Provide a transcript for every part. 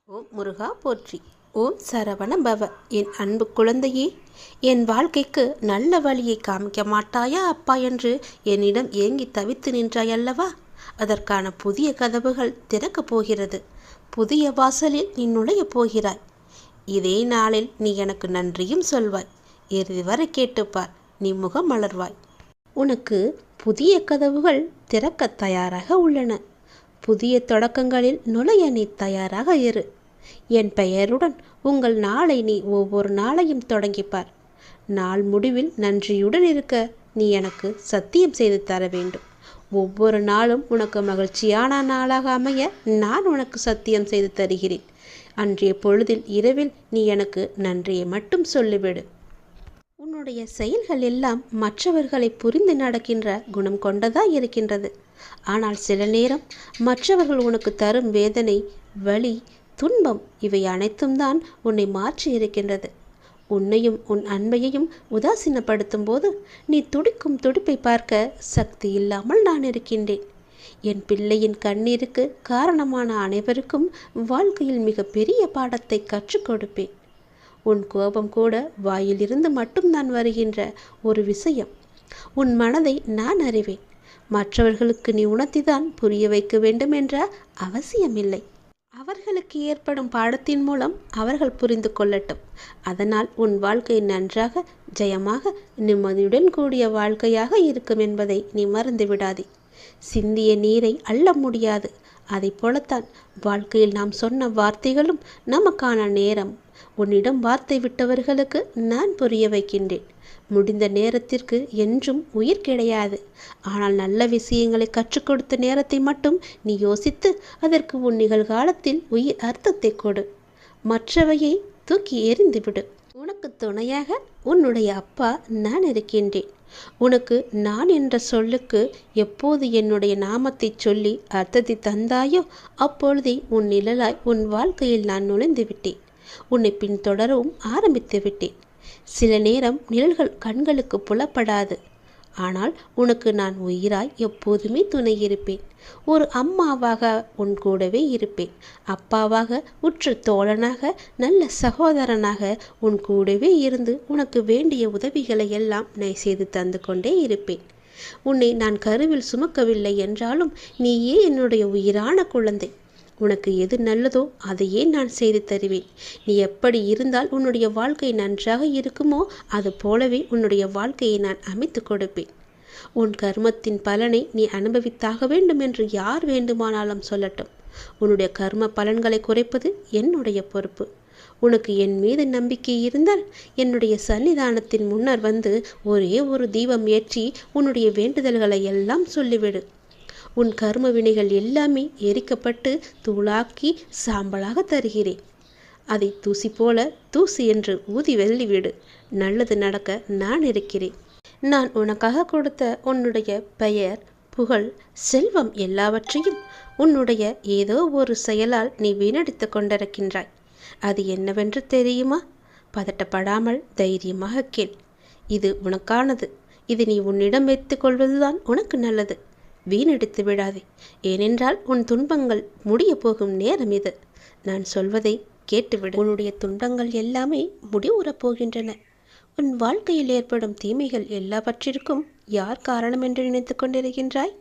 ஓம் முருகா போற்றி. ஓம் சரவண பவ. என் அன்பு குழந்தையே, என் வாழ்க்கைக்கு நல்ல வழியை காமிக்க மாட்டாயா அப்பா என்று என்னிடம் ஏங்கி தவித்து நின்றாய் அல்லவா? அதற்கான புதிய கதவுகள் திறக்கப் போகிறது. புதிய வாசலில் நீ நுழையப் போகிறாய். இதே நாளில் நீ எனக்கு நன்றியும் சொல்வாய். இறுதி வரை கேட்டுப்பார், நீ முகம் மலர்வாய். உனக்கு புதிய கதவுகள் திறக்க தயாராக உள்ளன. புதிய தொடக்கங்களில் நுழைய நீ தயாராக இரு. என் பெயருடன் உங்கள் நாளை நீ ஒவ்வொரு நாளையும் தொடங்கிப்பார். நாள் முடிவில் நன்றியுடன் இருக்க நீ எனக்கு சத்தியம் செய்து தர வேண்டும். ஒவ்வொரு நாளும் உனக்கு மகிழ்ச்சியான நாளாக அமைய நான் உனக்கு சத்தியம் செய்து தருகிறேன். அன்றைய பொழுதில் இரவில் நீ எனக்கு நன்றியை மட்டும் சொல்லிவிடு. உன்னுடைய செயல்கள் எல்லாம் மற்றவர்களை புரிந்து நடக்கின்ற குணம் கொண்டதாக இருக்கின்றது. ஆனால் சில நேரம் மற்றவர்கள் உனக்கு தரும் வேதனை, வலி, துன்பம் இவை அனைத்தும் தான் உன்னை மாற்றி இருக்கின்றது. உன்னையும் உன் அன்பையையும் உதாசீனப்படுத்தும் போது நீ துடிக்கும் துடிப்பை பார்க்க சக்தி இல்லாமல் நான் இருக்கின்றேன். என் பிள்ளையின் கண்ணீருக்கு காரணமான அனைவருக்கும் வாழ்க்கையில் மிக பெரிய பாடத்தை கற்றுக் கொடுப்பேன். உன் கோபம் கூட வாயிலிருந்து மட்டும்தான் வருகின்ற ஒரு விஷயம். உன் மனதை நான் அறிவேன். மற்றவர்களுக்கு நீ உணர்த்திதான் புரிய வைக்க வேண்டும் என்ற அவசியமில்லை. அவர்களுக்கு ஏற்படும் பாடத்தின் மூலம் அவர்கள் புரிந்து கொள்ளட்டும். அதனால் உன் வாழ்க்கை நன்றாக, ஜெயமாக, நிம்மதியுடன் கூடிய வாழ்க்கையாக இருக்கும் என்பதை நீ மறந்து விடாதே. சிந்திய நீரை அள்ள முடியாது. அதை போலத்தான் வாழ்க்கையில் நாம் சொன்ன வார்த்தைகளும் நமக்கான நேரம். உன்னிடம் வார்த்தை விட்டவர்களுக்கு நான் புரிய வைக்கின்றேன். முடிந்த நேரத்திற்கு என்றும் உயிர் கிடையாது. ஆனால் நல்ல விஷயங்களை கற்றுக் கொடுத்த நேரத்தை மட்டும் நீ யோசித்து அதற்கு உன் நிகழ்காலத்தில் உயிர் அர்த்தத்தை கொடு. மற்றவையை தூக்கி எறிந்துவிடு. உனக்கு துணையாக உன்னுடைய அப்பா நான் இருக்கின்றேன். உனக்கு நான் என்ற சொல்லுக்கு எப்போது என்னுடைய நாமத்தை சொல்லி அர்த்தத்தை தந்தாயோ அப்பொழுதே உன் நிழலாய் உன் வாழ்க்கையில் நான் நுழைந்து விட்டேன். உன்னை பின்தொடரவும் ஆரம்பித்து விட்டேன். சில நேரம் நிழல்கள் கண்களுக்கு புலப்படாது. ஆனால் உனக்கு நான் உயிராய் எப்போதுமே துணை இருப்பேன். ஒரு அம்மாவாக உன் கூடவே இருப்பேன். அப்பாவாக, உற்ற தோழனாக, நல்ல சகோதரனாக உன் கூடவே இருந்து உனக்கு வேண்டிய உதவிகளை எல்லாம் நான் செய்து தந்து கொண்டே இருப்பேன். உன்னை நான் கருவில் சுமக்கவில்லை என்றாலும் நீயே என்னுடைய உயிரான குழந்தை. உனக்கு எது நல்லதோ அதையே நான் செய்து தருவேன். நீ எப்படி இருந்தால் உன்னுடைய வாழ்க்கை நன்றாக இருக்குமோ அது போலவே உன்னுடைய வாழ்க்கையை நான் அமைத்து கொடுப்பேன். உன் கர்மத்தின் பலனை நீ அனுபவித்தாக வேண்டும் என்று யார் வேண்டுமானாலும் சொல்லட்டும். உன்னுடைய கர்ம பலன்களை குறைப்பது என்னுடைய பொறுப்பு. உனக்கு என் மீது நம்பிக்கை இருந்தால் என்னுடைய சன்னிதானத்தின் முன்னர் வந்து ஒரே ஒரு தீபம் ஏற்றி உன்னுடைய வேண்டுதல்களை எல்லாம் சொல்லிவிடு. உன் கர்ம வினைகள் எல்லாமே எரிக்கப்பட்டு தூளாக்கி சாம்பலாக தருகிறேன். அதை தூசி போல தூசி என்று ஊதி வெள்ளிவிடு. நல்லது நடக்க நான் இருக்கிறேன். நான் உனக்காக கொடுத்த உன்னுடைய பெயர், புகழ், செல்வம் எல்லாவற்றையும் உன்னுடைய ஏதோ ஒரு செயலால் நீ வீணடித்து கொண்டிருக்கின்றாய். அது என்னவென்று தெரியுமா? பதட்டப்படாமல் தைரியமாக கேள். இது உனக்கானது. இது நீ உன்னிடம் வைத்துக் கொள்வதுதான் உனக்கு நல்லது. வீணடித்து விடாதே. ஏனென்றால் உன் துன்பங்கள் முடிய போகும் நேரம் இது. நான் சொல்வதை கேட்டுவிடு. உன்னுடைய துன்பங்கள் எல்லாமே முடிவுறப் போகின்றன. உன் வாழ்க்கையில் ஏற்படும் தீமைகள் எல்லாவற்றிற்கும் யார் காரணம் என்று நினைத்து கொண்டிருக்கின்றாய்?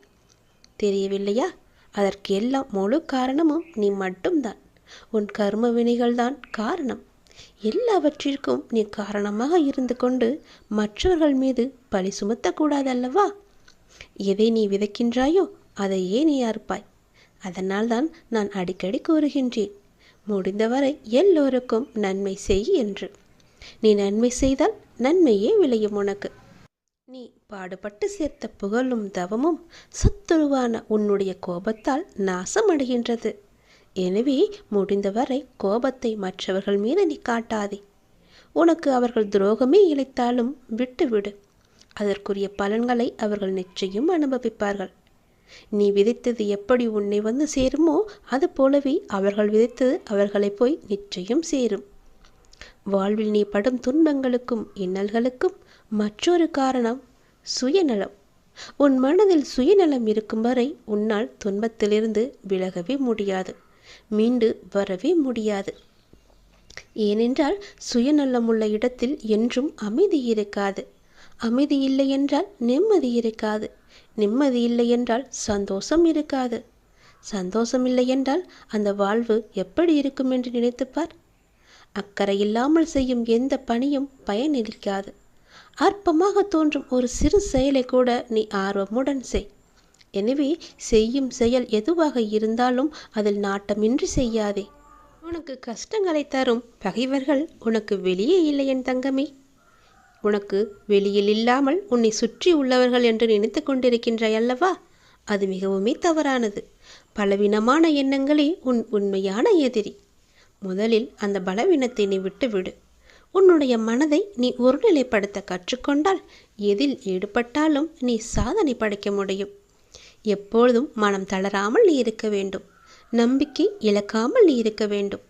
தெரியவில்லையா? அதற்கு எல்லாம் முழு காரணமும் நீ மட்டும்தான். உன் கர்ம வினைகள்தான் காரணம். எல்லாவற்றிற்கும் நீ காரணமாக இருந்து கொண்டு மற்றவர்கள் மீது பழி சுமத்தக்கூடாதல்லவா? எதை நீ விதைக்கின்றாயோ அதையே நீ அறுப்பாய். அதனால்தான் நான் அடிக்கடி கூறுகின்றேன், முடிந்தவரை எல்லோருக்கும் நன்மை செய் என்று. நீ நன்மை செய்தால் நன்மையே விளையும் உனக்கு. நீ பாடுபட்டு சேர்த்த புகழும் தவமும் சத்துருவான உன்னுடைய கோபத்தால் நாசமடைகின்றது. எனவே முடிந்தவரை கோபத்தை மற்றவர்கள் மீது நீ காட்டாதே. உனக்கு அவர்கள் துரோகமே இழைத்தாலும் விட்டுவிடு. அதற்குரிய பலன்களை அவர்கள் நிச்சயம் அனுபவிப்பார்கள். நீ விதைத்தது எப்படி உன்னை வந்து சேருமோ அது போலவே அவர்கள் விதைத்தது அவர்களை போய் நிச்சயம் சேரும். வாழ்வில் நீ படும் துன்பங்களுக்கும் இன்னல்களுக்கும் மற்றொரு காரணம் சுயநலம். உன் மனதில் சுயநலம் இருக்கும் வரை உன்னால் துன்பத்திலிருந்து விலகவே முடியாது. மீண்டு வரவே முடியாது. ஏனென்றால் சுயநலமுள்ள இடத்தில் என்றும் அமைதி இருக்காது. அமைதி இல்லை என்றால் நிம்மதி இருக்காது. நிம்மதி இல்லை என்றால் சந்தோஷம் இருக்காது. சந்தோஷம் இல்லை என்றால் அந்த வாழ்வு எப்படி இருக்கும் என்று நினைத்துப்பார். அக்கறை இல்லாமல் செய்யும் எந்த பணியும் பயனளிக்காது. அற்பமாக தோன்றும் ஒரு சிறு செயலை கூட நீ ஆர்வமுடன் செய். எனவே செய்யும் செயல் எதுவாக இருந்தாலும் அதில் நாட்டமின்றி செய்யாதே. உனக்கு கஷ்டங்களை தரும் பகைவர்கள் உனக்கு வெளியே இல்லை என் தங்கமே. உனக்கு வெளியில் இல்லாமல் உன்னை சுற்றி உள்ளவர்கள் என்று நினைத்து கொண்டிருக்கின்றாய் அல்லவா? அது மிகவுமே தவறானது. பலவீனமான எண்ணங்களே உன் உண்மையான எதிரி. முதலில் அந்த பலவீனத்தை நீ விட்டுவிடு. உன்னுடைய மனதை நீ ஒருநிலைப்படுத்த கற்றுக்கொண்டால் எதில் ஈடுபட்டாலும் நீ சாதனை படைக்க முடியும். எப்பொழுதும் மனம் தளராமல் நீ இருக்க வேண்டும். நம்பிக்கை இழக்காமல் நீ இருக்க வேண்டும்.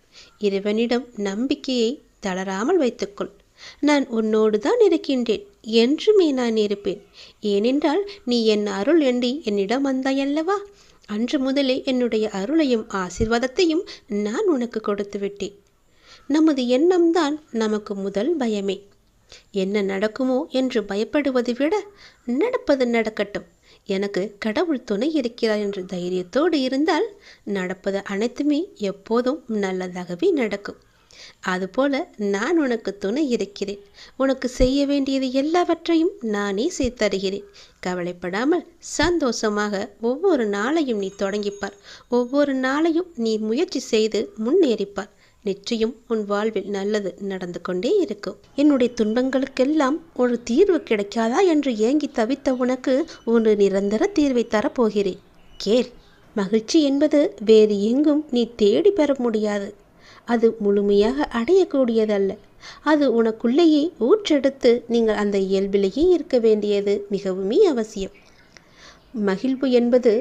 இறைவனிடம் நம்பிக்கையை தளராமல் வைத்துக்கொள். நான் உன்னோடு தான் இருக்கின்றேன், என்றுமே நான் இருப்பேன். ஏனென்றால் நீ என் அருள் எண்ணி என்னிடம் வந்தாயல்லவா? அன்று முதலே என்னுடைய அருளையும் ஆசீர்வாதத்தையும் நான் உனக்கு கொடுத்து விட்டேன். நமது எண்ணம்தான் நமக்கு முதல் பயமே. என்ன நடக்குமோ என்று பயப்படுவதை விட நடப்பது நடக்கட்டும், எனக்கு கடவுள் துணை இருக்கிறார் என்று தைரியத்தோடு இருந்தால் நடப்பது அனைத்துமே எப்போதும் நல்லதாகவே நடக்கும். அதுபோல நான் உனக்கு துணை இருக்கிறேன். உனக்கு செய்ய வேண்டியது எல்லாவற்றையும் நானே செய்து தருகிறேன். கவலைப்படாமல் சந்தோஷமாக ஒவ்வொரு நாளையும் நீ தொடங்கிப்பார். ஒவ்வொரு நாளையும் நீ முயற்சி செய்து முன்னேறிப்பார். நிச்சயம் உன் வாழ்வில் நல்லது நடந்து கொண்டே இருக்கும். என்னுடைய துன்பங்களுக்கெல்லாம் ஒரு தீர்வு கிடைக்காதா என்று ஏங்கி தவித்த உனக்கு ஒரு நிரந்தர தீர்வை தரப்போகிறேன். கேள். மகிழ்ச்சி என்பது வேறு எங்கும் நீ தேடி பெற முடியாது. அது முழுமையாக அடையக்கூடியதல்ல. அது உனக்குள்ளேயே ஊற்றெடுத்து நீங்கள் அந்த இயல்பிலேயே இருக்க வேண்டியது மிகவுமே அவசியம். மகிழ்வு என்பது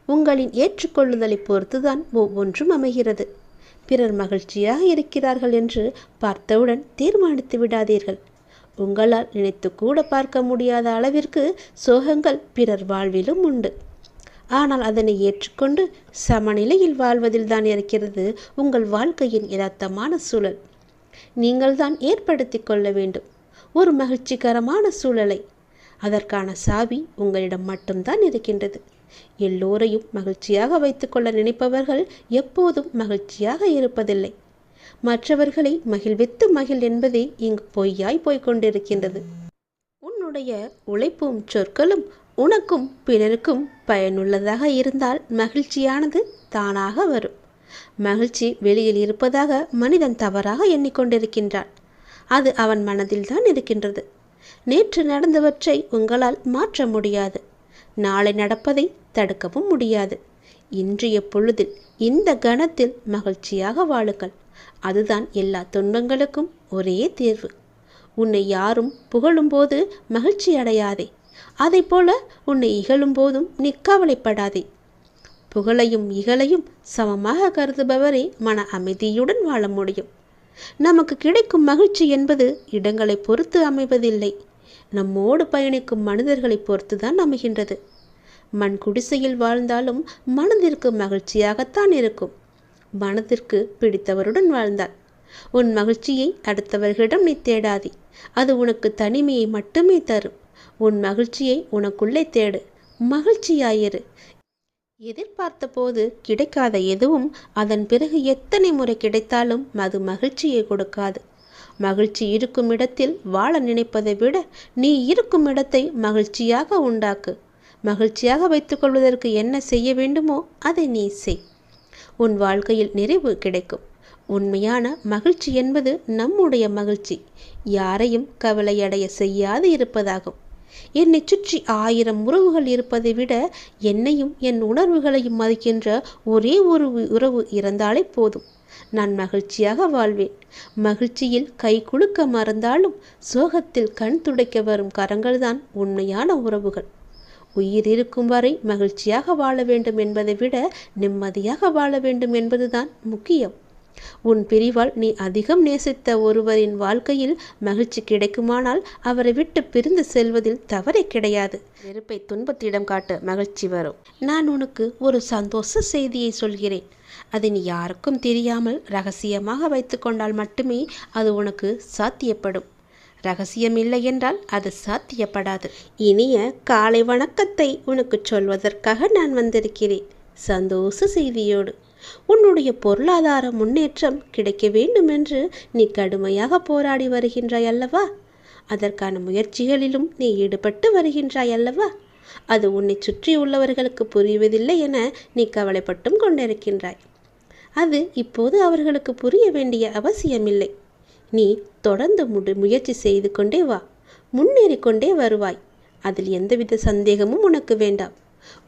உங்களின் ஏற்றுக்கொள்ளுதலை பொறுத்துதான் ஒவ்வொன்றும் அமைகிறது. பிறர் மகிழ்ச்சியாக இருக்கிறார்கள் என்று பார்த்தவுடன் தீர்மானித்து விடாதீர்கள். உங்களால் நினைத்து கூட பார்க்க முடியாத அளவிற்கு சோகங்கள் பிறர் வாழ்விலும் உண்டு. ஆனால் அதனை ஏற்றுக்கொண்டு சமநிலையில் வாழ்வதில் தான் இருக்கிறது உங்கள் வாழ்க்கையின் யதார்த்தமான சூழல். நீங்கள் தான் ஏற்படுத்தி கொள்ள வேண்டும் ஒரு மகிழ்ச்சிகரமான சூழலை. அதற்கான சாவி உங்களிடம் மட்டும்தான் இருக்கின்றது. எல்லோரையும் மகிழ்ச்சியாக வைத்துக்கொள்ள நினைப்பவர்கள் எப்போதும் மகிழ்ச்சியாக இருப்பதில்லை. மற்றவர்களை மகிழ்வித்து மகிழ் என்பதே இங்கு பொய்யாய் போய்கொண்டிருக்கின்றது. உன்னுடைய உழைப்பும் சொற்களும் உனக்கும் பிறருக்கும் பயனுள்ளதாக இருந்தால் மகிழ்ச்சியானது தானாக வரும். மகிழ்ச்சி வெளியில் இருப்பதாக மனிதன் தவறாக எண்ணிக்கொண்டிருக்கின்றான். அது அவன் மனதில்தான் இருக்கின்றது. நேற்று நடந்தவற்றை உங்களால் மாற்ற முடியாது. நாளை நடப்பதை தடுக்கவும் முடியாது. இன்றைய பொழுதில் இந்த கணத்தில் மகிழ்ச்சியாக வாழுங்கள். அதுதான் எல்லா துன்பங்களுக்கும் ஒரே தீர்வு. உன்னை யாரும் புகழும்போது மகிழ்ச்சி அடையாதே. அதை போல உன்னை இகழும் போதும் நீ கவலைப்படாதே. புகழையும் இகழையும் சமமாக கருதுபவரே மன அமைதியுடன் வாழ முடியும். நமக்கு கிடைக்கும் மகிழ்ச்சி என்பது இடங்களை பொறுத்து அமைவதில்லை. நம்மோடு பயணிக்கும் மனிதர்களை பொறுத்துதான் அமைகின்றது. மண் குடிசையில் வாழ்ந்தாலும் மனதிற்கு மகிழ்ச்சியாகத்தான் இருக்கும். மனதிற்கு பிடித்தவருடன் வாழ்ந்தாள். உன் மகிழ்ச்சியை அடுத்தவர்களிடம் நீ தேடாதே. அது உனக்கு தனிமையை மட்டுமே தரும். உன் மகிழ்ச்சியை உனக்குள்ளே தேடு. மகிழ்ச்சியாயிரு. எதிர்பார்த்த போது கிடைக்காத எதுவும் அதன் பிறகு எத்தனை முறை கிடைத்தாலும் அது மகிழ்ச்சியை கொடுக்காது. மகிழ்ச்சி இருக்கும் இடத்தில் வாழ நினைப்பதை விட நீ இருக்கும் இடத்தை மகிழ்ச்சியாக உண்டாக்கு. மகிழ்ச்சியாக வைத்துக்கொள்வதற்கு என்ன செய்ய வேண்டுமோ அதை நீ செய். உன் வாழ்க்கையில் நிறைவு கிடைக்கும். உண்மையான மகிழ்ச்சி என்பது நம்முடைய மகிழ்ச்சி யாரையும் கவலையடைய செய்யாது இருப்பதாகும். என்னை சுற்றி 1000 உறவுகள் இருப்பதை விட என்னையும் என் உணர்வுகளையும் மதிக்கின்ற ஒரே ஒரு உறவு இருந்தாலே போதும். நான் மகிழ்ச்சியாக வாழ்வேன். மகிழ்ச்சியில் கை குலுக்க மறந்தாலும் சோகத்தில் கண் துடைக்க வரும் கரங்கள்தான் உண்மையான உறவுகள். உயிர் இருக்கும் வரை மகிழ்ச்சியாக வாழ வேண்டும் என்பதை விட நிம்மதியாக வாழ வேண்டும் என்பதுதான் முக்கியம். உன் பிரிவால் நீ அதிகம் நேசித்த ஒருவரின் வாழ்க்கையில் மகிழ்ச்சி கிடைக்குமானால் அவரை விட்டு பிரிந்து செல்வதில் தவறே கிடையாது. வெறுப்பை துன்பத்திடம் காட்ட மகிழ்ச்சி வரும். நான் உனக்கு ஒரு சந்தோஷ செய்தியை சொல்கிறேன். அதை நீ யாருக்கும் தெரியாமல் ரகசியமாக வைத்து கொண்டால் மட்டுமே அது உனக்கு சாத்தியப்படும். ரகசியம் இல்லை என்றால் அது சாத்தியப்படாது. இனிய காலை வணக்கத்தை உனக்கு சொல்வதற்காக நான் வந்திருக்கிறேன், சந்தோஷ செய்தியோடு. உன்னுடைய பொருளாதார முன்னேற்றம் கிடைக்க வேண்டும் என்று நீ கடுமையாக போராடி வருகின்றாய் அல்லவா? அதற்கான முயற்சிகளிலும் நீ ஈடுபட்டு வருகின்றாய் அல்லவா? அது உன்னை சுற்றி உள்ளவர்களுக்கு புரிவதில்லை என நீ கவலைப்பட்டும் கொண்டிருக்கின்றாய். அது இப்போது அவர்களுக்கு புரிய வேண்டிய அவசியமில்லை. நீ தொடர்ந்து முயற்சி செய்து கொண்டே வா, முன்னேறி கொண்டே வருவாய். அதில் எந்தவித சந்தேகமும் உனக்கு வேண்டாம்.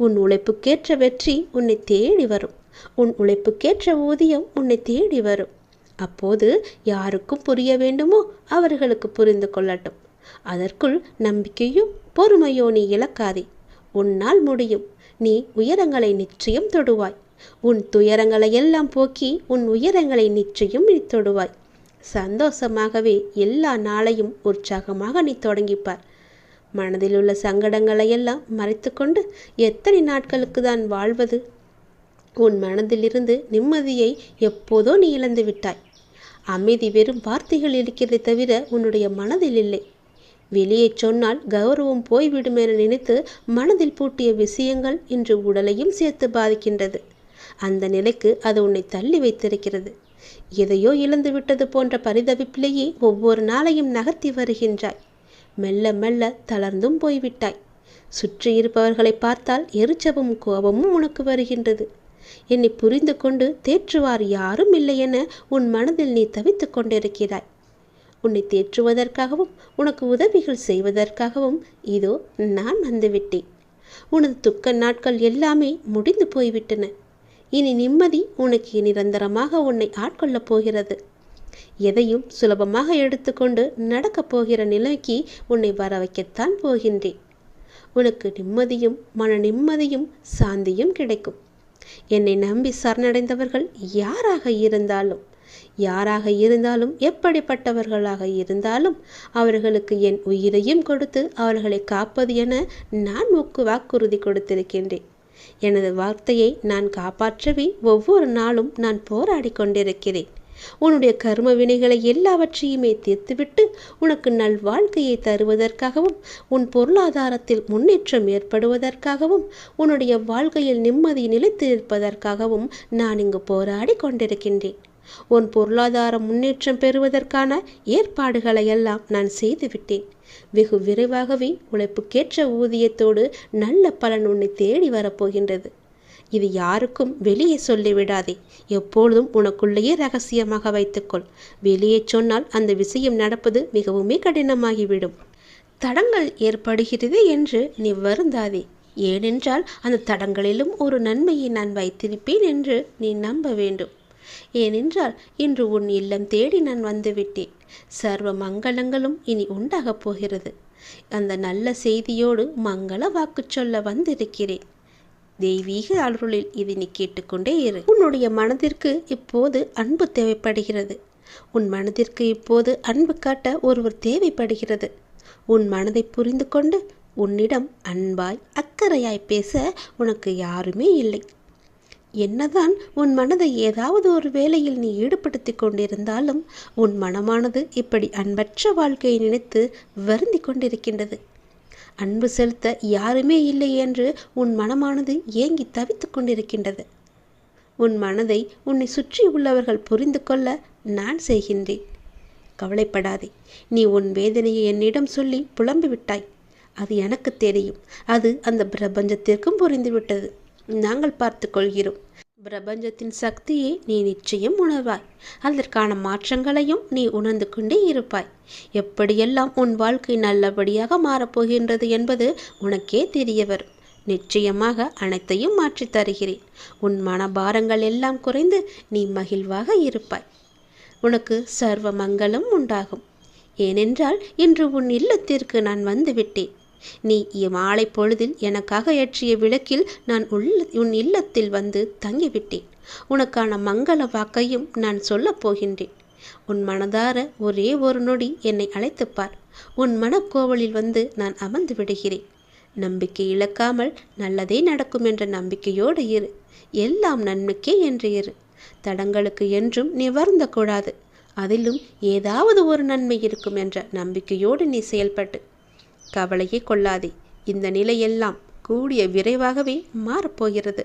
உன் உழைப்புக்கேற்ற வெற்றி உன்னை தேடி வரும். உன் உழைப்புக்கேற்ற ஊதியம் உன்னை தேடி வரும். அப்போது யாருக்கும் புரிய வேண்டுமோ அவர்களுக்கு புரிந்து கொள்ளட்டும். அதற்குள் நம்பிக்கையும் பொறுமையோ நீ இழக்காதே. உன்னால் முடியும். நீ உயரங்களை நிச்சயம் தொடுவாய். உன் துயரங்களை எல்லாம் போக்கி உன் உயரங்களை நிச்சயம் நீ தொடுவாய். சந்தோஷமாகவே எல்லா நாளையும் உற்சாகமாக நீ தொடங்கிப்பார். மனதில் உள்ள சங்கடங்களை எல்லாம் மறைத்து கொண்டு எத்தனை நாட்களுக்கு தான் வாழ்வது? உன் மனதிலிருந்து நிம்மதியை எப்போதோ நீ இழந்து விட்டாய். அமைதி வெறும் வார்த்தைகள் இருக்கிறதை தவிர உன்னுடைய மனதில் இல்லை. வெளியே சொன்னால் கௌரவம் போய்விடும் என நினைத்து மனதில் பூட்டிய விஷயங்கள் இன்று உடலையும் சேர்த்து பாதிக்கின்றது. அந்த நிலைக்கு அது உன்னை தள்ளி வைத்திருக்கிறது. எதையோ இழந்து விட்டது போன்ற பரிதவிப்பிலேயே ஒவ்வொரு நாளையும் நகர்த்தி வருகின்றாய். மெல்ல மெல்ல தளர்ந்தும் போய்விட்டாய். சுற்றி இருப்பவர்களை பார்த்தால் எரிச்சவும் கோபமும் உனக்கு வருகின்றது. என்னை புரிந்து கொண்டு தேற்றுவார் யாரும் இல்லை என உன் மனதில் நீ தவித்து கொண்டிருக்கிறாய். உன்னை தேற்றுவதற்காகவும் உனக்கு உதவிகள் செய்வதற்காகவும் இதோ நான் வந்துவிட்டேன். உனது துக்க நாட்கள் எல்லாமே முடிந்து போய்விட்டன. இனி நிம்மதி உனக்கு நிரந்தரமாக உன்னை ஆட்கொள்ளப் போகிறது. எதையும் சுலபமாக எடுத்துக்கொண்டு நடக்கப் போகிற நிலைக்கு உன்னை வர வைக்கத்தான் போகின்றேன். உனக்கு நிம்மதியும் மன நிம்மதியும் சாந்தியும் கிடைக்கும். என்னை நம்பி சரணடைந்தவர்கள் யாராக இருந்தாலும் எப்படிப்பட்டவர்களாக இருந்தாலும் அவர்களுக்கு என் உயிரையும் கொடுத்து அவர்களை காப்பது என நான் வாக்குறுதி கொடுத்திருக்கின்றேன். எனது வார்த்தையை நான் காப்பாற்றவே ஒவ்வொரு நாளும் நான் போராடி கொண்டிருக்கிறேன். உன்னுடைய கர்ம வினைகளை எல்லாவற்றையுமே தீர்த்துவிட்டு உனக்கு நல்வாழ்க்கையை தருவதற்காகவும் உன் பொருளாதாரத்தில் முன்னேற்றம் ஏற்படுவதற்காகவும் உன்னுடைய வாழ்க்கையில் நிம்மதி நிலைத்து இருப்பதற்காகவும் நான் இங்கு போராடி கொண்டிருக்கின்றேன். உன் பொருளாதார முன்னேற்றம் பெறுவதற்கான ஏற்பாடுகளை எல்லாம் நான் செய்துவிட்டேன். வெகு விரைவாகவே உழைப்புக்கேற்ற ஊதியத்தோடு நல்ல பலன் உன்னை தேடி வரப்போகின்றது. இது யாருக்கும் வெளியே சொல்லிவிடாதே. எப்பொழுதும் உனக்குள்ளேயே ரகசியமாக வைத்துக்கொள். வெளியே சொன்னால் அந்த விஷயம் நடப்பது மிகவுமே கடினமாகிவிடும். தடங்கள் ஏற்படுகிறது என்று நீ வருந்தாதே. ஏனென்றால் அந்த தடங்களிலும் ஒரு நன்மையை நான் வைத்திருப்பேன் என்று நீ நம்ப வேண்டும். ஏனென்றால் இன்று உன் இல்லம் தேடி நான் வந்துவிட்டேன். சர்வ மங்களங்களும் இனி உண்டாகப் போகிறது. அந்த நல்ல செய்தியோடு மங்கள வாக்கு சொல்ல வந்திருக்கிறேன். தெய்வீக அருளில் இதை நீ கேட்டுக்கொண்டே இரு. உன்னுடைய மனதிற்கு இப்போது அன்பு தேவைப்படுகிறது. உன் மனதிற்கு இப்போது அன்பு காட்ட ஒருவர் தேவைப்படுகிறது. உன் மனதை புரிந்து கொண்டு உன்னிடம் அன்பாய் அக்கறையாய் பேச உனக்கு யாருமே இல்லை. என்னதான் உன் மனதை ஏதாவது ஒரு வேளையில் நீ ஈடுபடுத்தி கொண்டிருந்தாலும் உன் மனமானது இப்படி அன்பற்ற வாழ்க்கையை நினைத்து வருந்தி கொண்டிருக்கின்றது. அன்பு செலுத்த யாருமே இல்லை என்று உன் மனமானது ஏங்கி தவித்து கொண்டிருக்கின்றது. உன் மனதை உன்னை சுற்றி உள்ளவர்கள் புரிந்து கொள்ள நான் செய்கின்றேன். கவலைப்படாதே. நீ உன் வேதனையை என்னிடம் சொல்லி புலம்பிவிட்டாய். அது எனக்கு தெரியும். அது அந்த பிரபஞ்சத்திற்கும் புரிந்துவிட்டது. நாங்கள் பார்த்து கொள்கிறோம். பிரபஞ்சத்தின் சக்தியை நீ நிச்சயம் உணர்வாய். அதற்கான மாற்றங்களையும் நீ உணர்ந்து கொண்டே இருப்பாய். எப்படியெல்லாம் உன் வாழ்க்கை நல்லபடியாக மாறப்போகின்றது என்பது உனக்கே தெரிய வரும். நிச்சயமாக அனைத்தையும் மாற்றி தருகிறேன். உன் மனபாரங்கள் எல்லாம் குறைந்து நீ மகிழ்வாக இருப்பாய். உனக்கு சர்வ மங்களம் உண்டாகும். ஏனென்றால் இன்று உன் இல்லத்திற்கு நான் வந்துவிட்டேன். நீ மாலை பொழுதில் எனக்காக ஏற்றிய விளக்கில் நான் உன் இல்லத்தில் வந்து தங்கிவிட்டேன். உனக்கான மங்கள வாக்கையும் நான் சொல்லப் போகின்றேன். உன் மனதார ஒரே ஒரு நொடி என்னை அழைத்துப்பார். உன் மனக்கோவலில் வந்து நான் அமர்ந்து விடுகிறேன். நம்பிக்கை இழக்காமல் நல்லதே நடக்கும் என்ற நம்பிக்கையோடு இரு. எல்லாம் நன்மைக்கே என்று இரு. தடங்களுக்கு என்றும் நீ வருந்தக்கூடாது. அதிலும் ஏதாவது ஒரு நன்மை இருக்கும் என்ற நம்பிக்கையோடு நீ செயல்பட்டு கவலையே கொள்ளாதே. இந்த நிலையெல்லாம் கூடிய விரைவாகவே மாறப்போகிறது.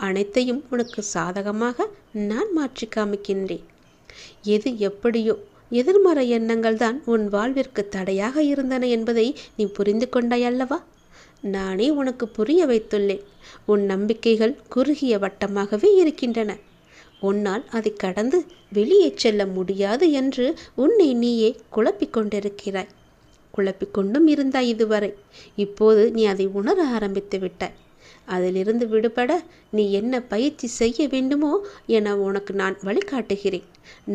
அனைத்தையும் உனக்கு சாதகமாக நான் மாற்றி காமிக்கின்றேன். எது எப்படியோ எதிர்மறை எண்ணங்கள் தான் உன் வாழ்விற்கு தடையாக இருந்தன என்பதை நீ புரிந்து கொண்டாய் அல்லவா? நானே உனக்கு புரிய வைத்துள்ளேன். உன் நம்பிக்கைகள் குறுகிய வட்டமாகவே இருக்கின்றன. உன்னால் அதை கடந்து வெளியே செல்ல முடியாது என்று உன்னை நீயே குழப்பிக் கொண்டிருக்கிறாய். குழப்பிக்கொண்டும் இருந்தாய் இதுவரை. இப்போது நீ அதை உணர ஆரம்பித்து விட்டாய். அதிலிருந்து விடுபட நீ என்ன பயிற்சி செய்ய வேண்டுமோ என உனக்கு நான் வழிகாட்டுகிறேன்.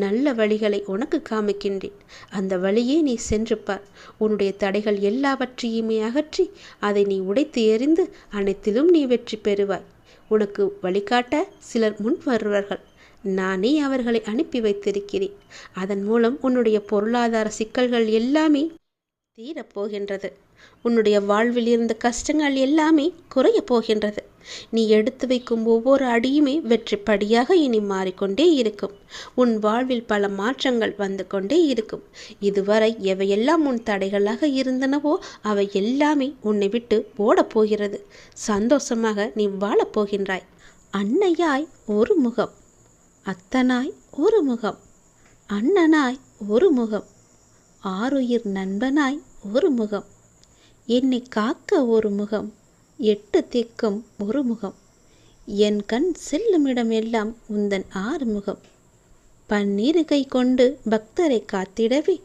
நல்ல வழிகளை உனக்கு காமிக்கின்றேன். அந்த வழியே நீ சென்று பார். உன்னுடைய தடைகள் எல்லாவற்றையுமே அகற்றி அதை நீ உடைத்து எறிந்து அனைத்திலும் நீ வெற்றி பெறுவாய். உனக்கு வழிகாட்ட சிலர் முன் வருவார்கள். நானே அவர்களை அனுப்பி வைத்திருக்கிறேன். அதன் மூலம் உன்னுடைய பொருளாதார சிக்கல்கள் எல்லாமே தீரப்போகின்றது. உன்னுடைய வாழ்வில் இருந்த கஷ்டங்கள் எல்லாமே குறைய போகின்றது. நீ எடுத்து வைக்கும் ஒவ்வொரு அடியுமே வெற்றி படியாக இனி மாறிக்கொண்டே இருக்கும். உன் வாழ்வில் பல மாற்றங்கள் வந்து கொண்டே இருக்கும். இதுவரை எவையெல்லாம் உன் தடைகளாக இருந்தனவோ அவை எல்லாமே உன்னை விட்டு ஓடப்போகிறது. சந்தோஷமாக நீ வாழப்போகின்றாய். அன்னையாய் ஒரு முகம், அத்தனாய் ஒரு முகம், அண்ணனாய் ஒரு முகம், ஆருயிர் நண்பனாய் ஒரு முகம், என்னை காக்க ஒரு முகம், எட்டு திக்கும் ஒரு முகம், என் கண் செல்லுமிடம் எல்லாம் உந்தன் ஆறுமுகம், பன்னிருகை கொண்டு பக்தரை காத்திடவே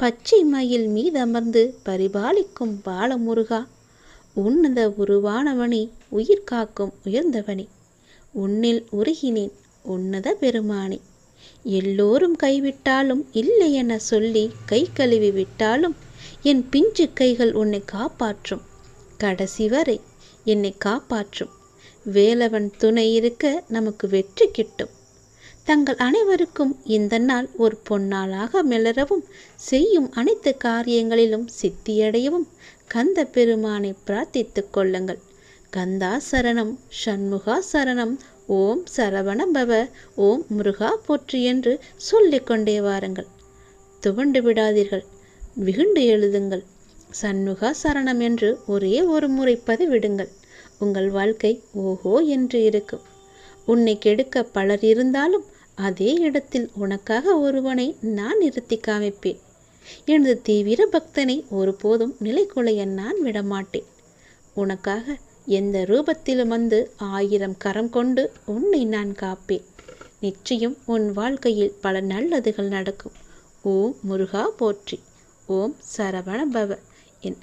பச்சை மயில் மீதமர்ந்து பரிபாலிக்கும் பாலமுருகா, உன்னத உருவானவனே, உயிர் காக்கும் உயர்ந்தவனே, உன்னில் உருகினேன் உன்னத பெருமானே, எல்லோரும் கைவிட்டாலும் இல்லை என சொல்லி கை கழுவி விட்டாலும் என் பிஞ்சு கைகள் உன்னை காப்பாற்றும். கடைசி வரை என்னை காப்பாற்றும். வேலவன் துணை இருக்க நமக்கு வெற்றி கிட்டும். தங்கள் அனைவருக்கும் இந்த நாள் ஒரு பொன்னாளாக மிளரவும் செய்யும் அனைத்து காரியங்களிலும் சித்தியடையவும் கந்த பெருமானை பிரார்த்தித்துக் கொள்ளுங்கள். கந்தா சரணம், சண்முகா சரணம், ஓம் சரவண பவ, ஓம் முருகா போற்றி என்று சொல்லிக்கொண்டே வாருங்கள். துவண்டு விடாதீர்கள், விகுண்டு எழுதுங்கள். சண்முகா சரணம் என்று ஒரே ஒரு முறை பதிவிடுங்கள். உங்கள் வாழ்க்கை ஓஹோ என்று இருக்கும். உன்னை கெடுக்க பலர் இருந்தாலும் அதே இடத்தில் உனக்காக ஒருவனை நான் நிறுத்தி காமிப்பேன். எனது தீவிர பக்தனை ஒருபோதும் நிலைகுலைய நான் விடமாட்டேன். உனக்காக எந்த ரூபத்திலும் வந்து 1000 கரம் கொண்டு உன்னை நான் காப்பேன். நிச்சயம் உன் வாழ்க்கையில் பல நல்லதுகள் நடக்கும். ஓம் முருகா போற்றி. ஓம் சரவண பவ. என்